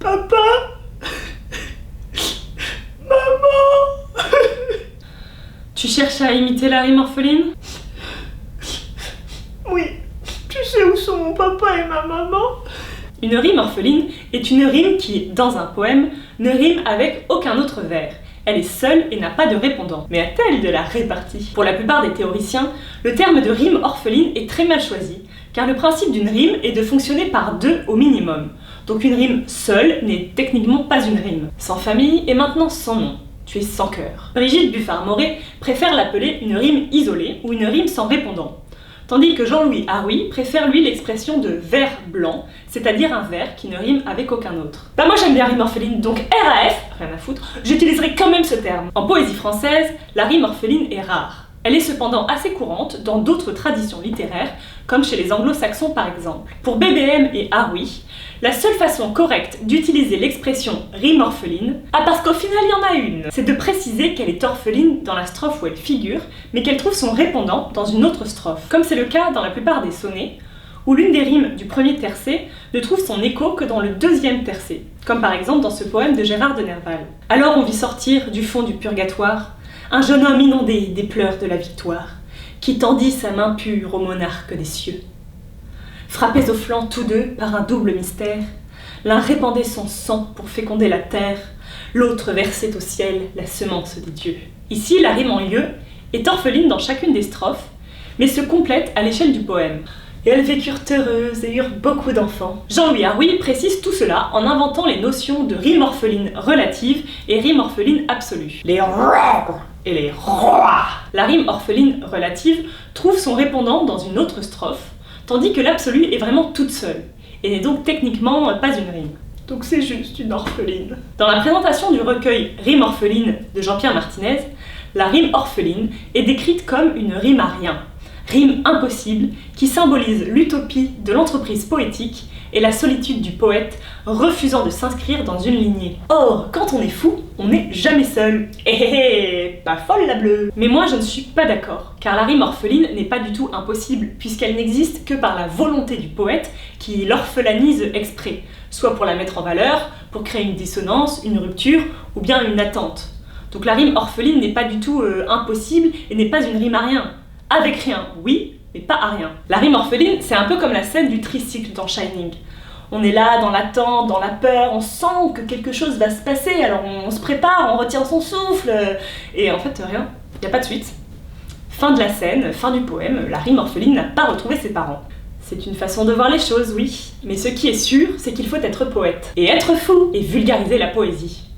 Papa. Maman. Tu cherches à imiter la rime orpheline? Oui, tu sais où sont mon papa et ma maman? Une rime orpheline est une rime qui, dans un poème, ne rime avec aucun autre vers. Elle est seule et n'a pas de répondant. Mais a-t-elle de la répartie? Pour la plupart des théoriciens, le terme de rime orpheline est très mal choisi, car le principe d'une rime est de fonctionner par deux au minimum. Donc une rime seule n'est techniquement pas une rime. Sans famille et maintenant sans nom. Tu es sans cœur. Brigitte Buffard-Moret préfère l'appeler une rime isolée ou une rime sans répondant. Tandis que Jean-Louis Haroui préfère lui l'expression de vers blanc, c'est-à-dire un vers qui ne rime avec aucun autre. Bah moi j'aime bien rime orpheline, donc RAF, rien à foutre, j'utiliserai quand même ce terme. En poésie française, la rime orpheline est rare. Elle est cependant assez courante dans d'autres traditions littéraires, comme chez les anglo-saxons par exemple. Pour BBM et Haroui, la seule façon correcte d'utiliser l'expression rime orpheline, parce qu'au final il y en a une, c'est de préciser qu'elle est orpheline dans la strophe où elle figure, mais qu'elle trouve son répondant dans une autre strophe, comme c'est le cas dans la plupart des sonnets, où l'une des rimes du premier tercet ne trouve son écho que dans le deuxième tercet, comme par exemple dans ce poème de Gérard de Nerval. Alors on vit sortir du fond du purgatoire un jeune homme inondé des pleurs de la victoire, qui tendit sa main pure au monarque des cieux. Frappés au flanc tous deux par un double mystère, l'un répandait son sang pour féconder la terre, l'autre versait au ciel la semence des dieux. Ici, la rime en lieu est orpheline dans chacune des strophes, mais se complète à l'échelle du poème. Et elles vécurent heureuses et eurent beaucoup d'enfants. Jean-Louis Haroui précise tout cela en inventant les notions de rime orpheline relative et rime orpheline absolue. Les rois et les rois. La rime orpheline relative trouve son répondant dans une autre strophe, tandis que l'absolue est vraiment toute seule, et n'est donc techniquement pas une rime. Donc c'est juste une orpheline. Dans la présentation du recueil Rime orpheline de Jean-Pierre Martinez, la rime orpheline est décrite comme une rime à rien. Rime impossible qui symbolise l'utopie de l'entreprise poétique et la solitude du poète refusant de s'inscrire dans une lignée. Or, quand on est fou, on n'est jamais seul. Pas folle la bleue. Mais moi je ne suis pas d'accord, car la rime orpheline n'est pas du tout impossible, puisqu'elle n'existe que par la volonté du poète qui l'orphelanise exprès, soit pour la mettre en valeur, pour créer une dissonance, une rupture, ou bien une attente. Donc la rime orpheline n'est pas du tout impossible et n'est pas une rime à rien. Avec rien, oui, mais pas à rien. La rime orpheline, c'est un peu comme la scène du tricycle dans Shining. On est là, dans l'attente, dans la peur, on sent que quelque chose va se passer, alors on se prépare, on retient son souffle, et en fait rien, il n'y a pas de suite. Fin de la scène, fin du poème, la rime orpheline n'a pas retrouvé ses parents. C'est une façon de voir les choses, oui, mais ce qui est sûr, c'est qu'il faut être poète, et être fou, et vulgariser la poésie.